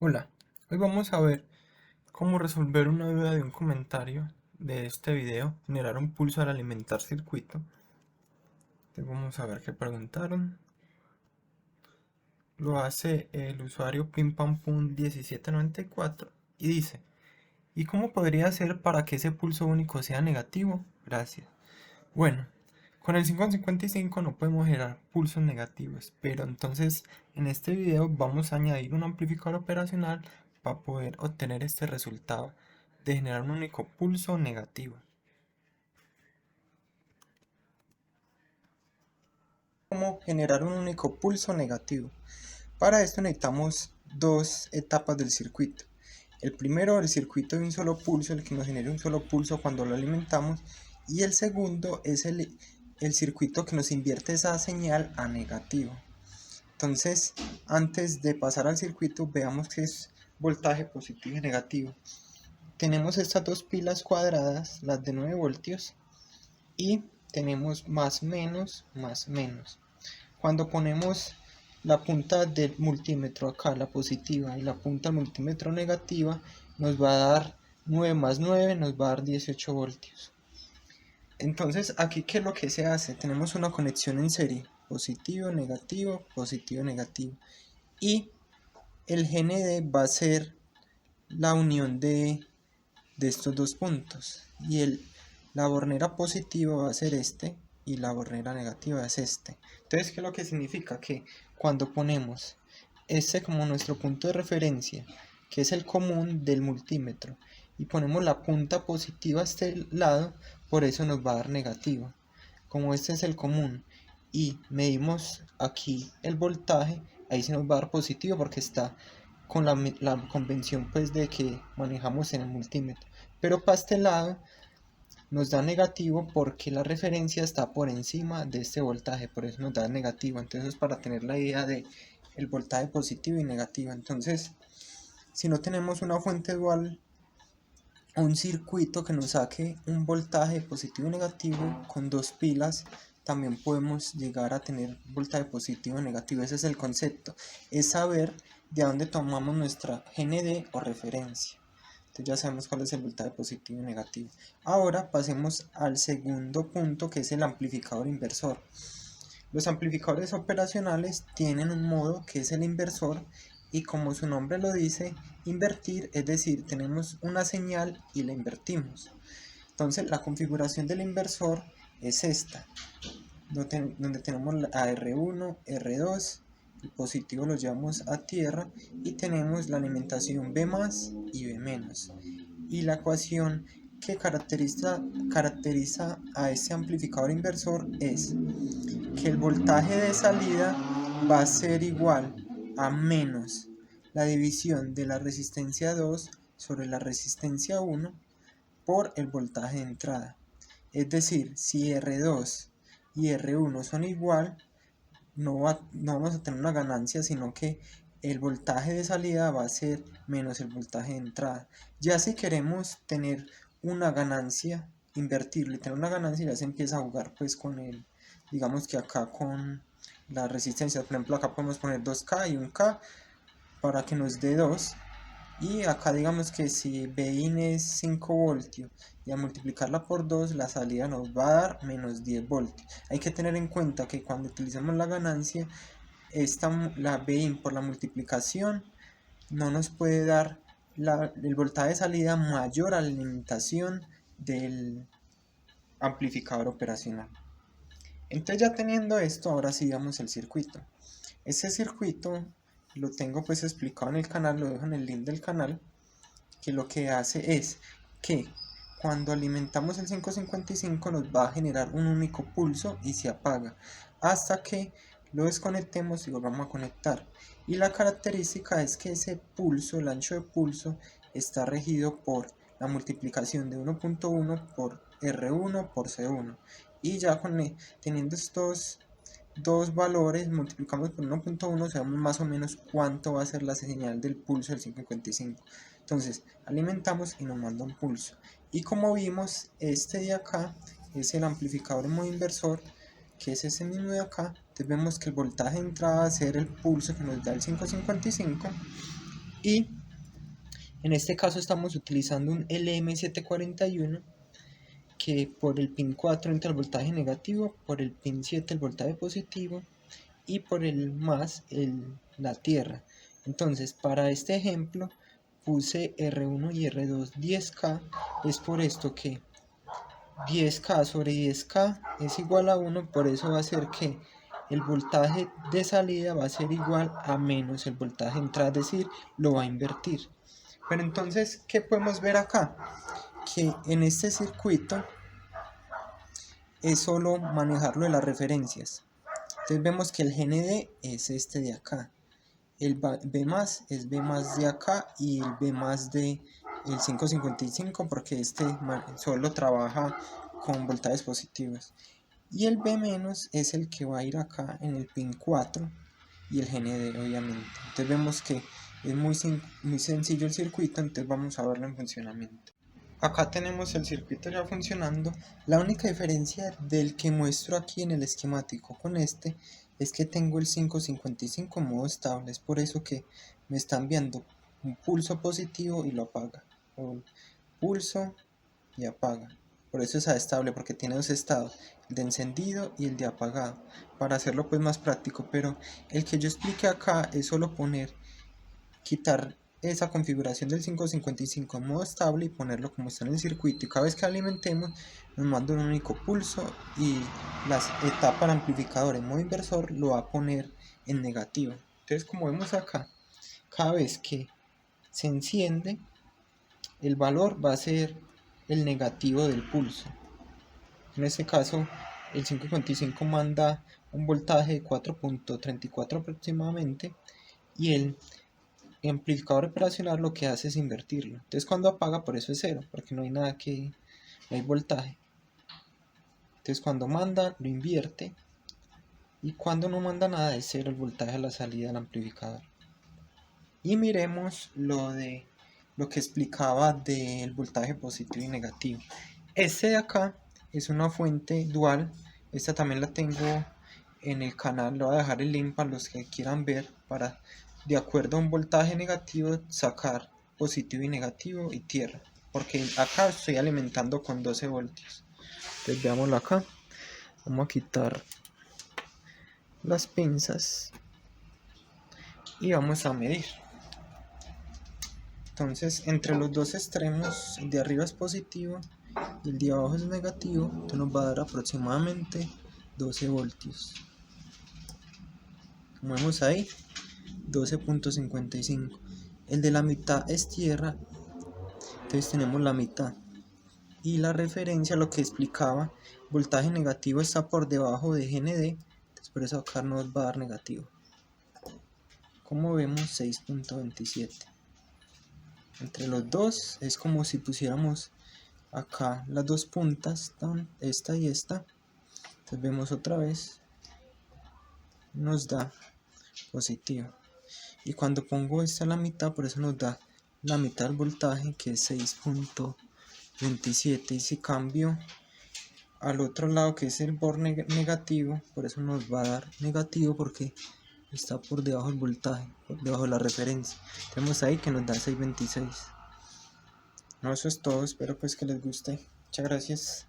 Hola, hoy vamos a ver cómo resolver una duda de un comentario de este video, generar un pulso al alimentar circuito. Entonces vamos a ver qué preguntaron. Lo hace el usuario pimpampum1794 y dice: ¿y cómo podría hacer para que ese pulso único sea negativo? Gracias. Bueno, con el 555 no podemos generar pulsos negativos, pero entonces en este video vamos a añadir un amplificador operacional para poder obtener este resultado de generar un único pulso negativo. ¿Cómo generar un único pulso negativo? Para esto necesitamos dos etapas del circuito. El primero, el circuito de un solo pulso, el que nos genere un solo pulso cuando lo alimentamos, y el segundo es el circuito que nos invierte esa señal a negativo. Entonces, antes de pasar al circuito, veamos qué es voltaje positivo y negativo. Tenemos estas dos pilas cuadradas, las de 9 voltios, y tenemos más menos, más menos. Cuando ponemos la punta del multímetro acá, la positiva, y la punta del multímetro negativa, nos va a dar 9 más 9, nos va a dar 18 voltios. Entonces, aquí, ¿qué es lo que se hace? Tenemos una conexión en serie, positivo, negativo, positivo, negativo. Y el GND va a ser la unión de estos dos puntos. Y la bornera positiva va a ser este y la bornera negativa es este. Entonces, ¿qué es lo que significa? Que cuando ponemos este como nuestro punto de referencia, que es el común del multímetro, y ponemos la punta positiva a este lado, por eso nos va a dar negativo. Como este es el común y medimos aquí el voltaje, ahí se nos va a dar positivo porque está con la convención pues de que manejamos en el multímetro. Pero para este lado nos da negativo porque la referencia está por encima de este voltaje, por eso nos da negativo. Entonces, para tener la idea de el voltaje positivo y negativo. Entonces, si no tenemos una fuente dual, un circuito que nos saque un voltaje positivo y negativo con dos pilas, también podemos llegar a tener voltaje positivo y negativo. Ese es el concepto, es saber de dónde tomamos nuestra GND o referencia. Entonces ya sabemos cuál es el voltaje positivo y negativo. Ahora pasemos al segundo punto, que es el amplificador inversor. Los amplificadores operacionales tienen un modo que es el inversor, y como su nombre lo dice, invertir, es decir, tenemos una señal y la invertimos. Entonces la configuración del inversor es esta, donde tenemos a R1, R2, el positivo lo llevamos a tierra y tenemos la alimentación B más y B menos. Y la ecuación que caracteriza a este amplificador inversor es que el voltaje de salida va a ser igual a menos la división de la resistencia 2 sobre la resistencia 1 por el voltaje de entrada. Es decir, si R2 y R1 son igual, no vamos a tener una ganancia, sino que el voltaje de salida va a ser menos el voltaje de entrada. Ya si queremos tener una ganancia, invertirlo y tener una ganancia, ya se empieza a jugar pues con el, digamos que acá con la resistencia. Por ejemplo, acá podemos poner 2K y 1K para que nos dé 2. Y acá digamos que si Bin es 5 voltios y a multiplicarla por 2, la salida nos va a dar menos 10 voltios. Hay que tener en cuenta que cuando utilizamos la ganancia, la Bin por la multiplicación no nos puede dar el voltaje de salida mayor a la limitación del amplificador operacional. Entonces, ya teniendo esto, ahora sí vamos al circuito. Ese circuito lo tengo pues explicado en el canal, lo dejo en el link del canal, que lo que hace es que cuando alimentamos el 555 nos va a generar un único pulso y se apaga hasta que lo desconectemos y volvamos a conectar. Y la característica es que ese pulso, el ancho de pulso, está regido por la multiplicación de 1.1 por R1 por C1. Y ya teniendo estos dos valores, multiplicamos por 1.1, sabemos más o menos cuánto va a ser la señal del pulso del 555. Entonces alimentamos y nos manda un pulso. Y como vimos, este de acá es el amplificador en modo inversor, que es ese mismo de acá. Entonces vemos que el voltaje de entrada va a ser el pulso que nos da el 555, Y en este caso estamos utilizando un LM741 que por el pin 4 entra el voltaje negativo, por el pin 7 el voltaje positivo y por el más la tierra. Entonces para este ejemplo puse R1 y R2 10K, es por esto que 10K sobre 10K es igual a 1, por eso va a ser que el voltaje de salida va a ser igual a menos el voltaje de entrada, es decir, lo va a invertir. Pero entonces, ¿qué podemos ver acá? Que en este circuito es solo manejarlo de las referencias. Entonces vemos que el GND es este de acá, el B más es B más de acá y el B más de el 555 porque este solo trabaja con voltajes positivos. Y el B menos es el que va a ir acá en el pin 4 y el GND obviamente. Entonces vemos que es muy sencillo el circuito, entonces vamos a verlo en funcionamiento. Acá tenemos el circuito ya funcionando. La única diferencia del que muestro aquí en el esquemático con este es que tengo el 555 en modo estable. Es por eso que me está enviando un pulso positivo y lo apaga. Un pulso y apaga. Por eso es estable, porque tiene dos estados, el de encendido y el de apagado. Para hacerlo pues más práctico, pero el que yo expliqué acá es solo quitar esa configuración del 555 en modo estable y ponerlo como está en el circuito, y cada vez que alimentemos nos manda un único pulso y las etapas del amplificador en modo inversor lo va a poner en negativo. Entonces, como vemos acá, cada vez que se enciende el valor va a ser el negativo del pulso. En este caso el 555 manda un voltaje de 4.34 aproximadamente y el amplificador operacional lo que hace es invertirlo. Entonces cuando apaga, por eso es cero, porque no hay nada no hay voltaje. Entonces cuando manda lo invierte y cuando no manda nada es cero el voltaje a la salida del amplificador. Y miremos lo que explicaba del voltaje positivo y negativo. Este de acá es una fuente dual, esta también la tengo en el canal, le voy a dejar el link para los que quieran ver, para de acuerdo a un voltaje negativo sacar positivo y negativo y tierra, porque acá estoy alimentando con 12 voltios. Entonces veámoslo acá, vamos a quitar las pinzas y vamos a medir. Entonces entre los dos extremos, el de arriba es positivo y el de abajo es negativo, entonces nos va a dar aproximadamente 12 voltios. Como vemos ahí, 12.55. El de la mitad es tierra, entonces tenemos la mitad. Y la referencia, lo que explicaba, voltaje negativo está por debajo de GND, entonces por eso acá nos va a dar negativo. Como vemos, 6.27. Entre los dos es como si pusiéramos acá las dos puntas, esta y esta. Entonces vemos otra vez, nos da positivo. Y cuando pongo esta a la mitad, por eso nos da la mitad del voltaje, que es 6.27. Y si cambio al otro lado, que es el borde negativo, por eso nos va a dar negativo, porque está por debajo del voltaje, por debajo de la referencia. Tenemos ahí que nos da 6.26. No, eso es todo, espero pues que les guste. Muchas gracias.